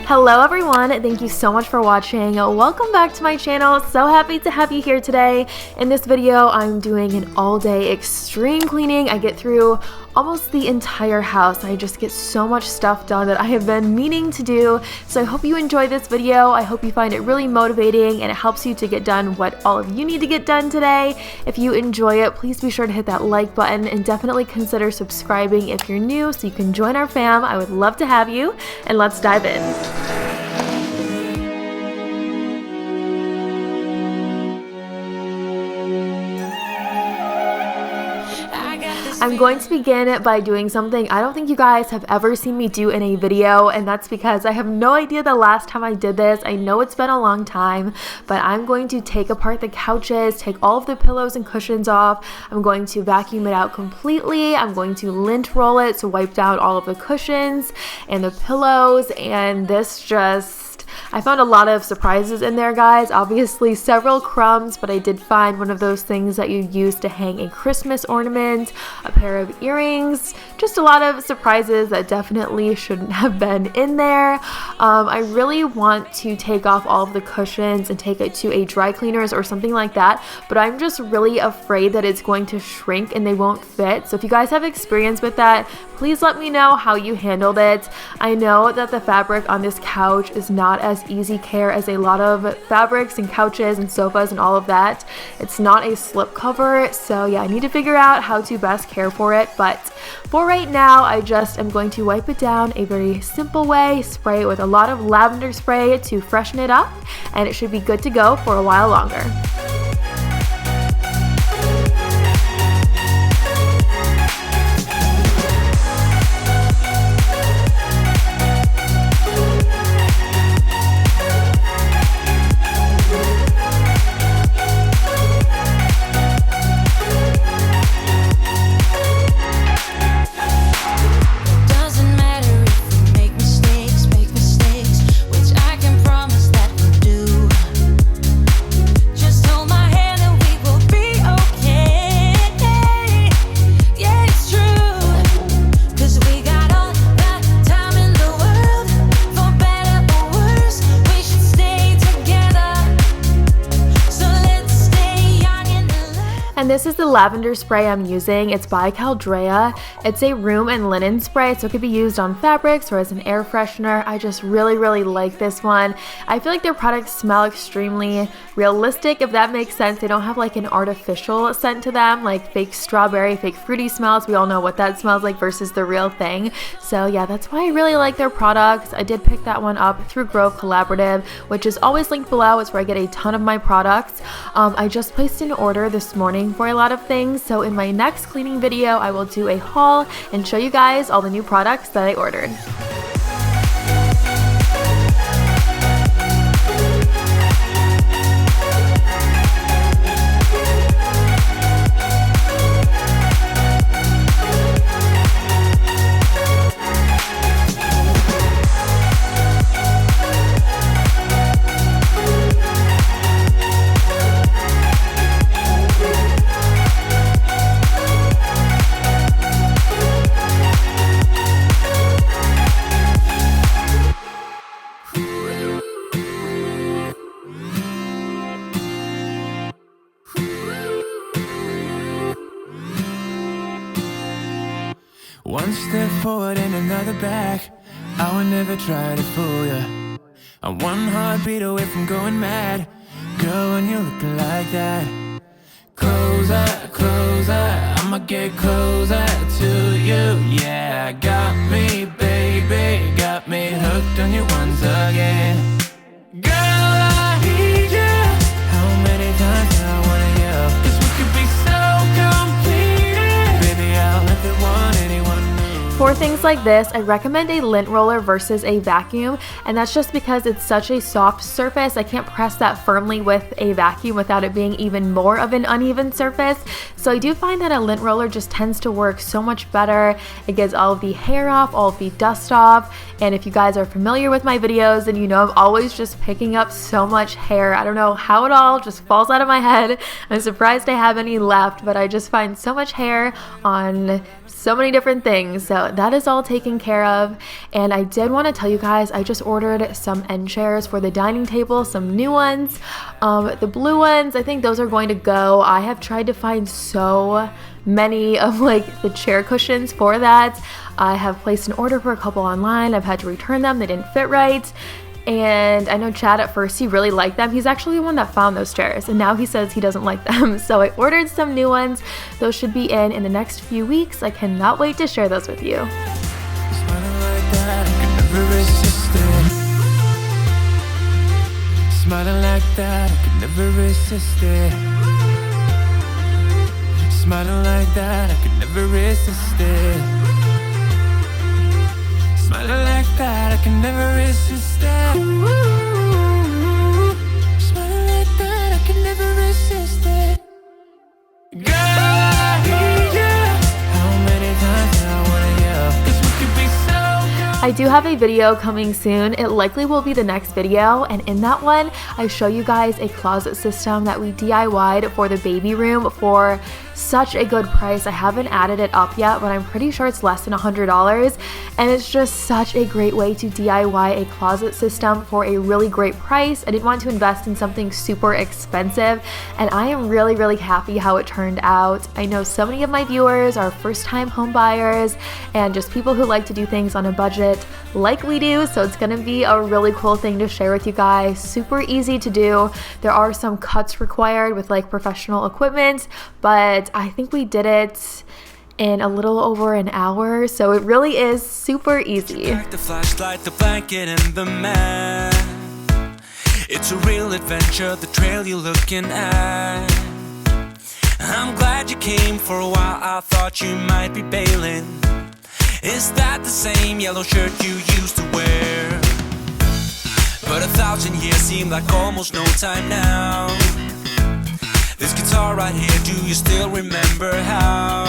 Hello everyone, thank you so much for watching. Welcome back to my channel. So happy to have you here today. In this video, I'm doing an all-day extreme cleaning. I get through almost the entire house. I just get so much stuff done that I have been meaning to do. So I hope you enjoy this video. I hope you find it really motivating and it helps you to get done what all of you need to get done today. If you enjoy it, please be sure to hit that like button and definitely consider subscribing if you're new so you can join our fam. I would love to have you, and let's dive in. I'm going to begin by doing something I don't think you guys have ever seen me do in a video, and that's because I have no idea the last time I did this. I know it's been a long time, but I'm going to take apart the couches, take all of the pillows and cushions off. I'm going to vacuum it out completely. I'm going to lint roll it to wipe down all of the cushions and the pillows, and I found a lot of surprises in there, guys. Obviously several crumbs, but I did find one of those things that you use to hang a Christmas ornament, a pair of earrings, just a lot of surprises that definitely shouldn't have been in there. I really want to take off all of the cushions and take it to a dry cleaners or something like that, but I'm just really afraid that it's going to shrink and they won't fit. So if you guys have experience with that, please let me know how you handled it. I know that the fabric on this couch is not as easy care as a lot of fabrics and couches and sofas and all of that. It's not a slip cover, so yeah, I need to figure out how to best care for it, but for right now, I just am going to wipe it down a very simple way, spray it with a lot of lavender spray to freshen it up, and it should be good to go for a while longer. And this is the lavender spray I'm using. It's by Caldrea. It's a room and linen spray, so it could be used on fabrics or as an air freshener. I just really like this one. I feel like their products smell extremely realistic, if that makes sense. They don't have like an artificial scent to them, like fake strawberry, fake fruity smells. We all know what that smells like versus the real thing. So yeah, that's why I really like their products. I did pick that one up through Grove Collaborative, which is always linked below. It's where I get a ton of my products. I just placed an order this morning for a lot of things, so in my next cleaning video I will do a haul and show you guys all the new products that I ordered. One step forward and another back. I would never try to fool ya. I'm one heartbeat away from going mad. Girl, when you look like that, closer, closer, I'ma get closer to you. Yeah, got me, baby, got me hooked on you once again. Girl, I need you. How many times do I wanna yell? 'Cause we could be so complete. Baby, I'll never want anyone new. For things like this, I recommend a lint roller versus a vacuum, and that's just because it's such a soft surface. I can't press that firmly with a vacuum without it being even more of an uneven surface. So I do find that a lint roller just tends to work so much better. It gets all of the hair off, all of the dust off, and if you guys are familiar with my videos, then you know I'm always just picking up so much hair. I don't know how it all just falls out of my head. I'm surprised I have any left, but I just find so much hair on so many different things. So that is all taken care of. And I did want to tell you guys, I just ordered some end chairs for the dining table, some new ones. The blue ones, I think those are going to go. I have tried to find so many of like the chair cushions for that. I have placed an order for a couple online. I've had to return them. They didn't fit right. And I know Chad at first, he really liked them. He's actually the one that found those chairs, and now he says he doesn't like them. So I ordered some new ones. Those should be in the next few weeks. I cannot wait to share those with you. Smiling like that, I could never resist it. Smiling like that, I could never resist it. Smiling like that, I could never resist it. Smiling like that, I can never resist it. Smiling like that, I can never resist it. Girl, I need you. How many times do I wanna yell? 'Cause we could be so good. I do have a video coming soon. It likely will be the next video, and in that one, I show you guys a closet system that we DIY'd for the baby room for such a good price. I haven't added it up yet, but I'm pretty sure it's less than $100, and it's just such a great way to DIY a closet system for a really great price. I didn't want to invest in something super expensive, and I am really, really happy how it turned out. I know so many of my viewers are first-time home buyers and just people who like to do things on a budget like we do, so it's gonna be a really cool thing to share with you guys. Super easy to do. There are some cuts required with like professional equipment, but I think we did it in a little over an hour, so it really is super easy. The flashlight, the blanket, and the map. It's a real adventure, the trail you're looking at. I'm glad you came. For a while I thought you might be bailing. Is that the same yellow shirt you used to wear? But 1,000 years seem like almost no time now. This guitar right here, do you still remember how?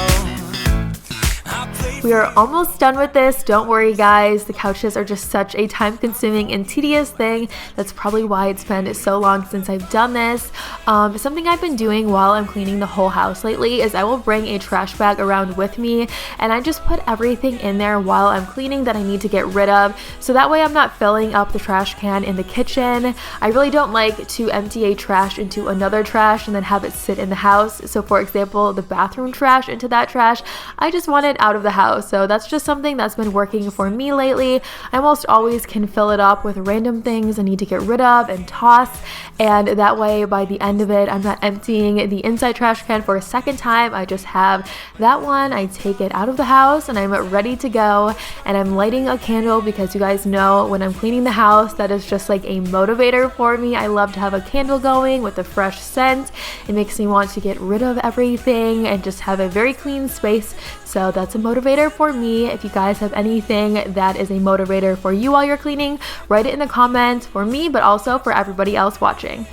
We are almost done with this. Don't worry guys, the couches are just such a time-consuming and tedious thing. That's probably why it's been so long since I've done this. Something I've been doing while I'm cleaning the whole house lately is I will bring a trash bag around with me, and I just put everything in there while I'm cleaning that I need to get rid of, so that way I'm not filling up the trash can in the kitchen. I really don't like to empty a trash into another trash and then have it sit in the house. So for example, the bathroom trash into that trash, I just want it out of the house. So that's just something that's been working for me lately. I almost always can fill it up with random things I need to get rid of and toss, and that way by the end of it I'm not emptying the inside trash can for a second time. I just have that one, I take it out of the house, and I'm ready to go. And I'm lighting a candle because you guys know when I'm cleaning the house, that is just like a motivator for me. I love to have a candle going with a fresh scent. It makes me want to get rid of everything and just have a very clean space. So that's a motivator for me. If you guys have anything that is a motivator for you while you're cleaning, write it in the comments for me, but also for everybody else watching.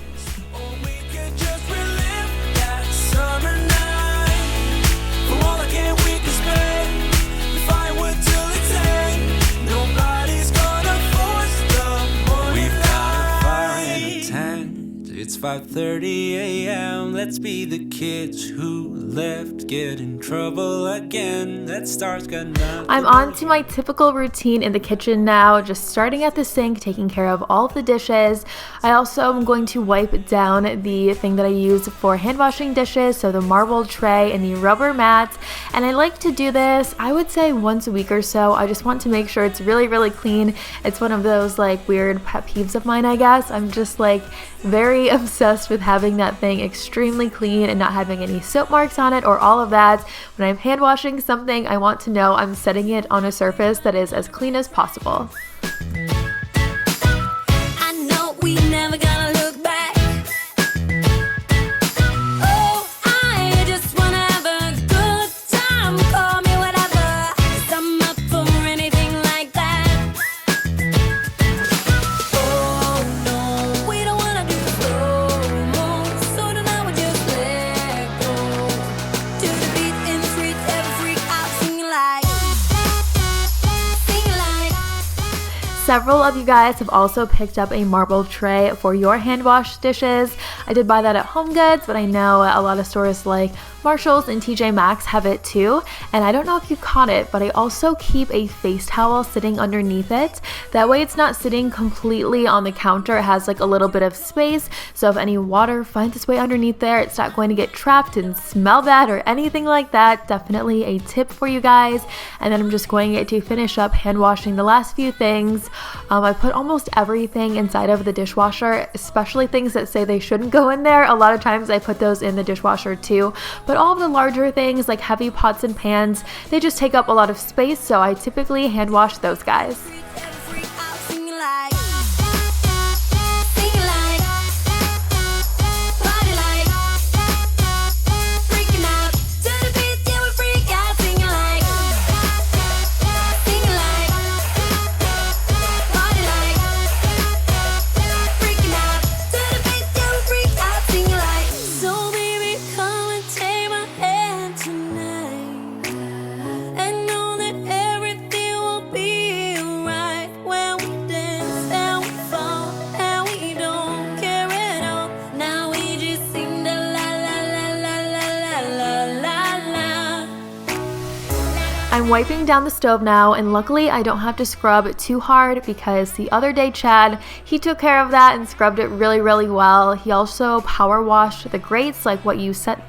It's 5:30 a.m. Let's be the kids who left, get in trouble again. That star's got nothing. I'm on to my typical routine in the kitchen now, just starting at the sink, taking care of all of the dishes. I also am going to wipe down the thing that I use for hand washing dishes, so the marble tray and the rubber mats. And I like to do this, I would say once a week or so. I just want to make sure it's really, really clean. It's one of those like weird pet peeves of mine, I guess. I'm just like very obsessed with having that thing extremely clean and not having any soap marks on it or all of that. When I'm hand washing something, I want to know I'm setting it on a surface that is as clean as possible. I know we never gonna look back. Oh, I just wanna have a good time. Call me whatever, 'cause I'm up for anything like that. Oh no, we don't wanna do slow-mo, so tonight we just let go. To the beat in the streets, every freak out, singing like. Several of you guys have also picked up a marble tray for your hand wash dishes. I did buy that at HomeGoods, but I know a lot of stores like Marshall's and TJ Maxx have it too. And I don't know if you caught it, but I also keep a face towel sitting underneath it. That way it's not sitting completely on the counter. It has like a little bit of space. So if any water finds its way underneath there, it's not going to get trapped and smell bad or anything like that. Definitely a tip for you guys. And then I'm just going to finish up hand washing the last few things. I put almost everything inside of the dishwasher, especially things that say they shouldn't go in there. A lot of times I put those in the dishwasher too. But all of the larger things like heavy pots and pans, they just take up a lot of space, so I typically hand wash those guys. I'm wiping down the stove now, and luckily I don't have to scrub too hard because the other day Chad, he took care of that and scrubbed it really well. He also power washed the grates, like what you set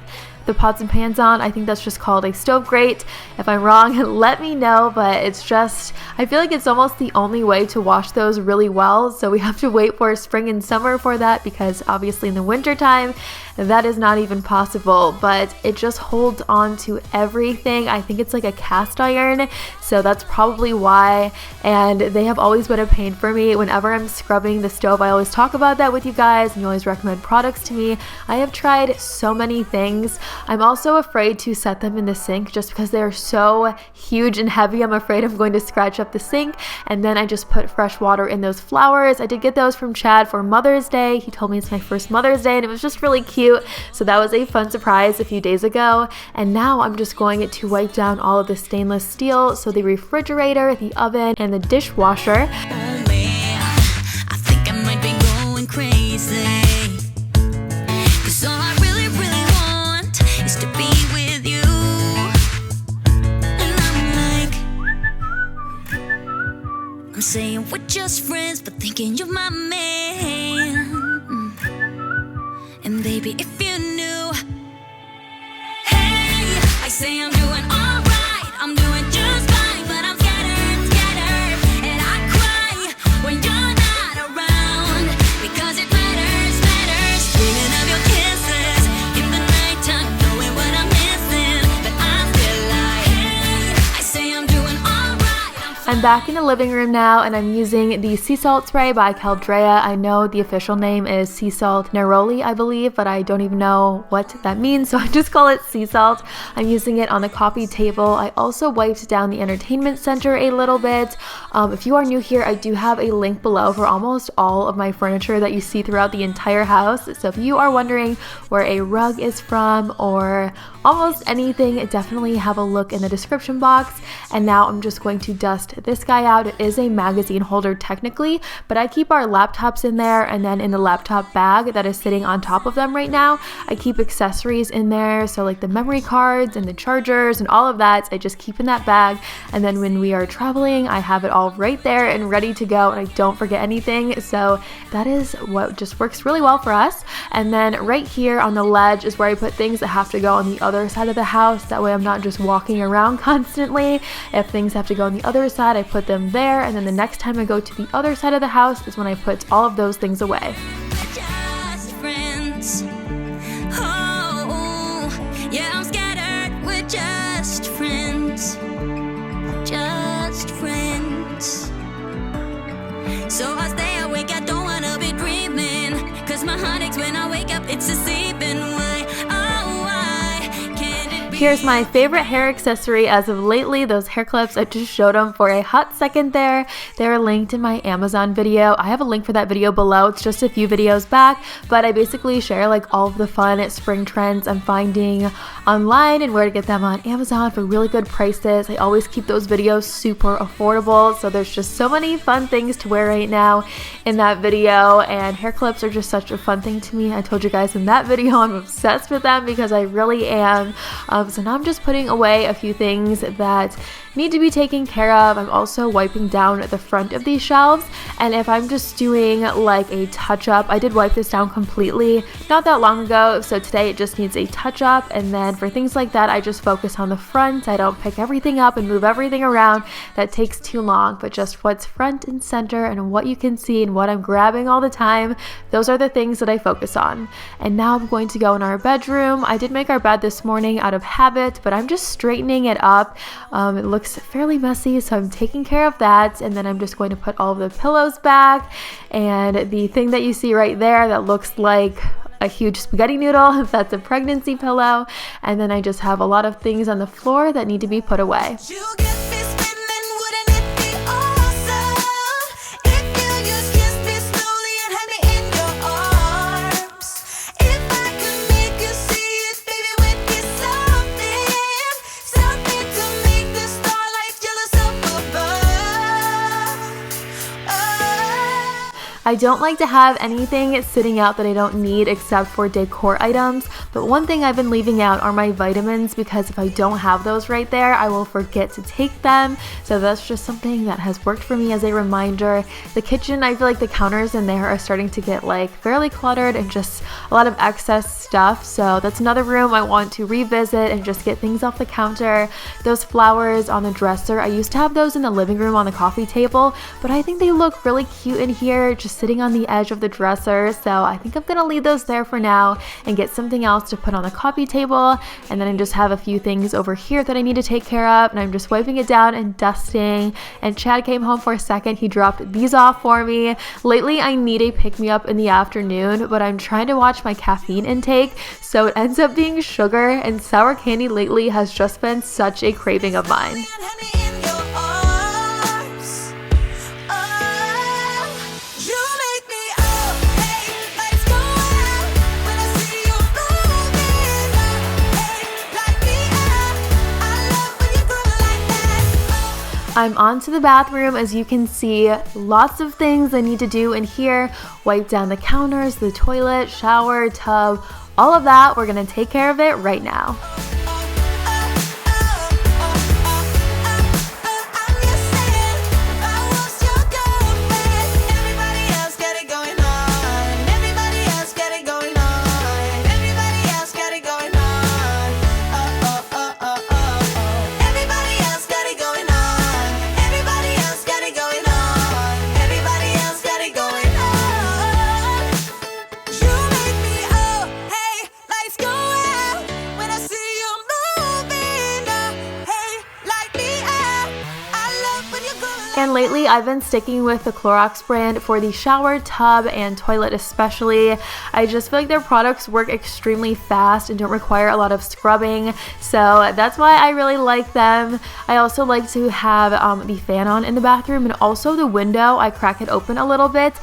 the pots and pans on. I think that's just called a stove grate. If I'm wrong, let me know, but it's just, I feel like it's almost the only way to wash those really well, so we have to wait for spring and summer for that because obviously in the winter time that is not even possible, but it just holds on to everything. I think it's like a cast iron, so that's probably why, and they have always been a pain for me. Whenever I'm scrubbing the stove, I always talk about that with you guys, and you always recommend products to me. I have tried so many things. I'm also afraid to set them in the sink just because they're so huge and heavy. I'm afraid I'm going to scratch up the sink, and then I just put fresh water in those flowers. I did get those from Chad for Mother's Day. He told me it's my first Mother's Day, and it was just really cute. So that was a fun surprise a few days ago. And now I'm just going to wipe down all of the stainless steel, so the refrigerator, the oven, and the dishwasher. Oh man, I think I might be going crazy. 'Cause all I really want is to be with you. And I'm saying we're just friends, but thinking you're my man. And baby, if you knew, hey, I say I'm doing alright, I'm doing just fine, but I'm scattered, and I cry when you're not around, because it matters, dreaming of your kisses in the nighttime, knowing what I'm missing, but I'm still like, hey, I say I'm doing alright. I'm back in the living room now, and I'm using the sea salt spray by Caldrea. I know the official name is sea salt neroli, I believe, but I don't even know what that means, so I just call it sea salt. I'm using it on the coffee table. I also wiped down the entertainment center a little bit. If you are new here, I do have a link below for almost all of my furniture that you see throughout the entire house. So if you are wondering where a rug is from or almost anything, definitely have a look in the description box. And now I'm just going to dust this guy out. It is a magazine holder technically, but I keep our laptops in there, and then in the laptop bag that is sitting on top of them right now, I keep accessories in there, so like the memory cards and the chargers and all of that, I just keep in that bag. And then when we are traveling, I have it all right there and ready to go, and I don't forget anything. So that is what just works really well for us. And then right here on the ledge is where I put things that have to go on the other side of the house. That way I'm not just walking around constantly. If things have to go on the other side, I put them there, and then the next time I go to the other side of the house is when I put all of those things away. Just friends. Oh, yeah, I'm scattered. We're just friends. Just friends. So I stay awake, I don't wanna be dreaming. 'Cause my heart aches when I wake up, it's a sleeping way. Oh, why can't it be? Here's my favorite hair accessory as of lately, those hair clips. I just showed them for a hot second there. They're linked in my Amazon video. I have a link for that video below. It's just a few videos back, but I basically share like all of the fun spring trends I'm finding online and where to get them on Amazon for really good prices. I always keep those videos super affordable, so there's just so many fun things to wear right now in that video, and hair clips are just such a fun thing to me. I told you guys in that video I'm obsessed with them because I really am. So now I'm just putting away a few things that need to be taken care of. I'm also wiping down the front of these shelves, and if I'm just doing like a touch up, I did wipe this down completely not that long ago, so today it just needs a touch up. And then for things like that, I just focus on the front. I don't pick everything up and move everything around. That takes too long, but just what's front and center and what you can see and what I'm grabbing all the time, those are the things that I focus on. And now I'm going to go in our bedroom. I did make our bed this morning out of habit, but I'm just straightening it up. It looks fairly messy, so I'm taking care of that, and then I'm just going to put all of the pillows back, and the thing that you see right there that looks like a huge spaghetti noodle, that's a pregnancy pillow. And then I just have a lot of things on the floor that need to be put away. I don't like to have anything sitting out that I don't need except for decor items, but one thing I've been leaving out are my vitamins, because if I don't have those right there, I will forget to take them. So that's just something that has worked for me as a reminder. The kitchen, I feel like the counters in there are starting to get like fairly cluttered and just a lot of excess stuff. So that's another room I want to revisit and just get things off the counter. Those flowers on the dresser, I used to have those in the living room on the coffee table, but I think they look really cute in here, just sitting on the edge of the dresser. So I think I'm gonna leave those there for now and get something else to put on the coffee table. And then I just have a few things over here that I need to take care of, and I'm just wiping it down and dusting. And Chad came home for a second. He dropped these off for me. Lately I need a pick-me-up in the afternoon, but I'm trying to watch my caffeine intake, so it ends up being sugar, and sour candy lately has just been such a craving of mine. I'm on to the bathroom. As you can see, lots of things I need to do in here. Wipe down the counters, the toilet, shower, tub, all of that. We're gonna take care of it right now. And lately I've been sticking with the Clorox brand for the shower, tub, and toilet especially. I just feel like their products work extremely fast and don't require a lot of scrubbing, so that's why I really like them. I also like to have the fan on in the bathroom, and also the window, I crack it open a little bit,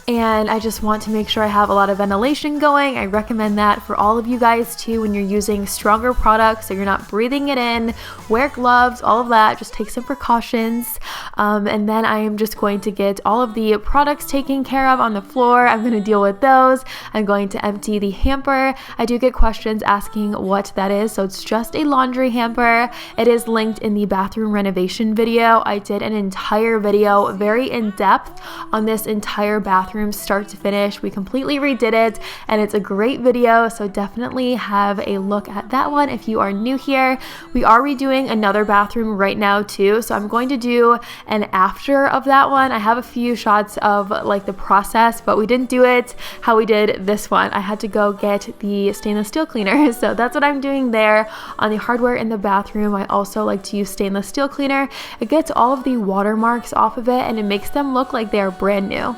and I just want to make sure I have a lot of ventilation going. I recommend that for all of you guys too when you're using stronger products so you're not breathing it in. Wear gloves, all of that, just take some precautions. And then I am just going to get all of the products taken care of on the floor. I'm going to deal with those. I'm going to empty the hamper. I do get questions asking what that is, so it's just a laundry hamper. It is linked in the bathroom renovation video. I did an entire video, very in-depth, on this entire bathroom start to finish. We completely redid it, and it's a great video, so definitely have a look at that one if you are new here. We are redoing another bathroom right now too, so I'm going to do an after of that one. I have a few shots of like the process, but we didn't do it how we did this one. I had to go get the stainless steel cleaner, so that's what I'm doing there. On the hardware in the bathroom, I also like to use stainless steel cleaner. It gets all of the watermarks off of it, and it makes them look like they are brand new.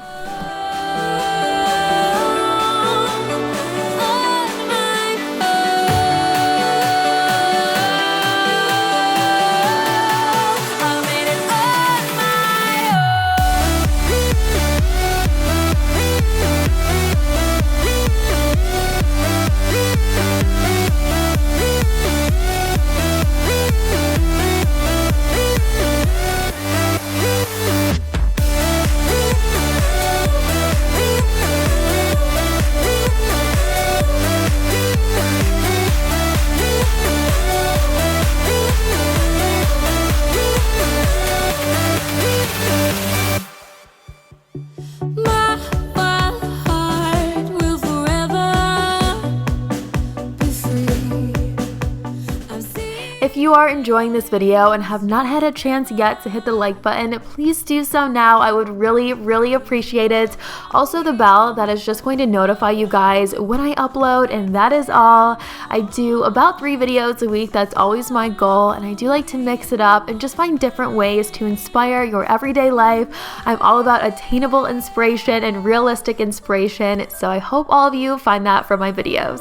you are enjoying this video and have not had a chance yet to hit the like button, please do so now. I would really appreciate it. Also the bell, that is just going to notify you guys when I upload, and that is all. I do about 3 videos a week. That's always my goal, and I do like to mix it up and just find different ways to inspire your everyday life. I'm all about attainable inspiration and realistic inspiration, so I hope all of you find that from my videos.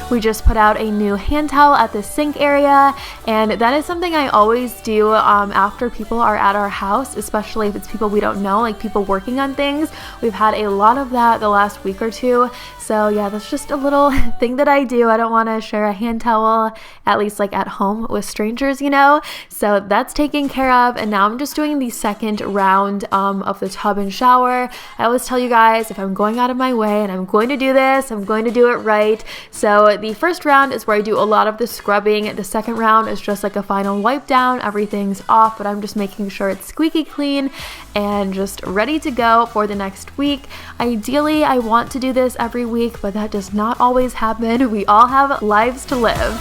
We just put out a new hand towel at the sink area, and that is something I always do after people are at our house, especially if it's people we don't know, like people working on things. We've had a lot of that the last week or two. So yeah, that's just a little thing that I do. I don't want to share a hand towel, at least like at home with strangers, you know? So that's taken care of, and now I'm just doing the second round of the tub and shower. I always tell you guys, if I'm going out of my way and I'm going to do this, I'm going to do it right. So the first round is where I do a lot of the scrubbing. The second round is just like a final wipe down. Everything's off, but I'm just making sure it's squeaky clean and just ready to go for the next week. Ideally, I want to do this every week, but that does not always happen. We all have lives to live.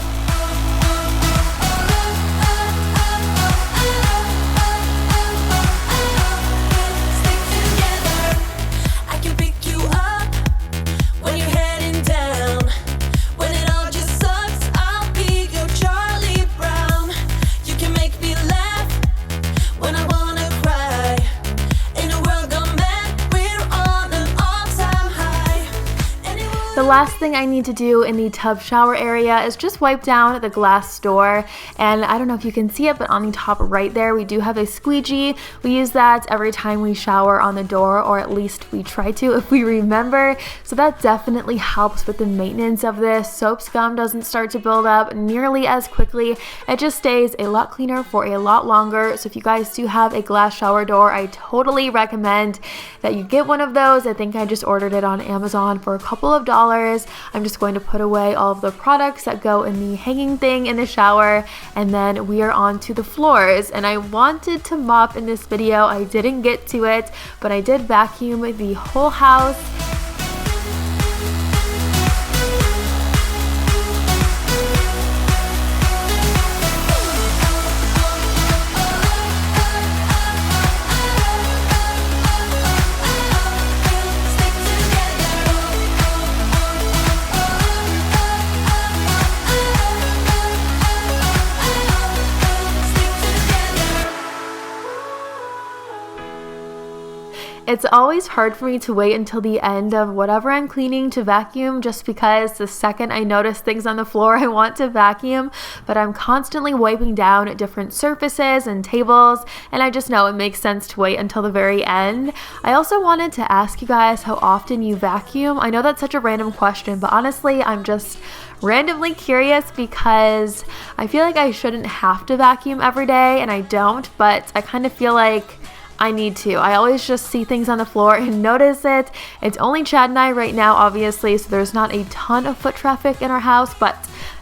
The last thing I need to do in the tub shower area is just wipe down the glass door, and I don't know if you can see it, but on the top right there we do have a squeegee. We use that every time we shower on the door, or at least we try to if we remember, so that definitely helps with the maintenance of this. Soap scum doesn't start to build up nearly as quickly. It just stays a lot cleaner for a lot longer. So if you guys do have a glass shower door, I totally recommend that you get one of those. I think I just ordered it on Amazon for a couple of dollars. I'm just going to put away all of the products that go in the hanging thing in the shower, and then we are on to the floors. And I wanted to mop in this video. I didn't get to it, but I did vacuum the whole house. It's always hard for me to wait until the end of whatever I'm cleaning to vacuum, just because the second I notice things on the floor, I want to vacuum, but I'm constantly wiping down different surfaces and tables, and I just know it makes sense to wait until the very end. I also wanted to ask you guys how often you vacuum. I know that's such a random question, but honestly, I'm just randomly curious because I feel like I shouldn't have to vacuum every day, and I don't, but I kind of feel like I need to. I always just see things on the floor and notice it. It's only Chad and I right now, obviously, so there's not a ton of foot traffic in our house, but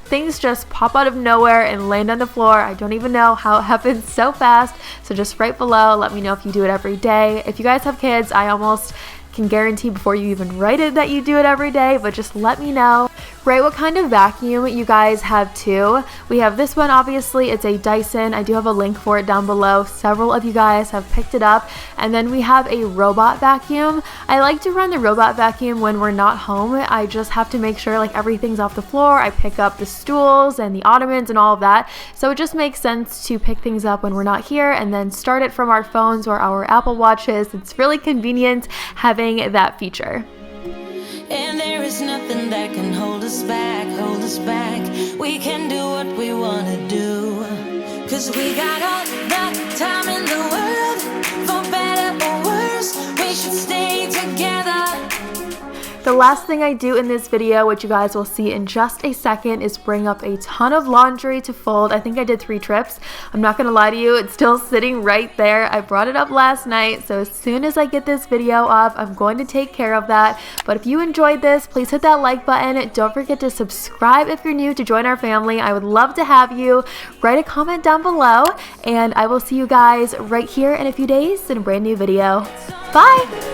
things just pop out of nowhere and land on the floor. I don't even know how it happens so fast. So just right below, let me know if you do it every day. If you guys have kids, I almost can guarantee before you even write it that you do it every day, but just let me know. Write what kind of vacuum you guys have too. We have this one, obviously, it's a Dyson. I do have a link for it down below. Several of you guys have picked it up. And then we have a robot vacuum. I like to run the robot vacuum when we're not home. I just have to make sure like everything's off the floor. I pick up the stools and the ottomans and all of that. So it just makes sense to pick things up when we're not here and then start it from our phones or our Apple Watches. It's really convenient having that feature. And there is nothing that can hold us back, hold us back. We can do what we wanna do, 'cause we got all the time in the world. The last thing I do in this video, which you guys will see in just a second, is bring up a ton of laundry to fold. I think I did 3 trips. I'm not gonna lie to you, it's still sitting right there. I brought it up last night, so as soon as I get this video up, I'm going to take care of that. But if you enjoyed this, please hit that like button. Don't forget to subscribe if you're new to join our family. I would love to have you. Write a comment down below, and I will see you guys right here in a few days in a brand new video. Bye!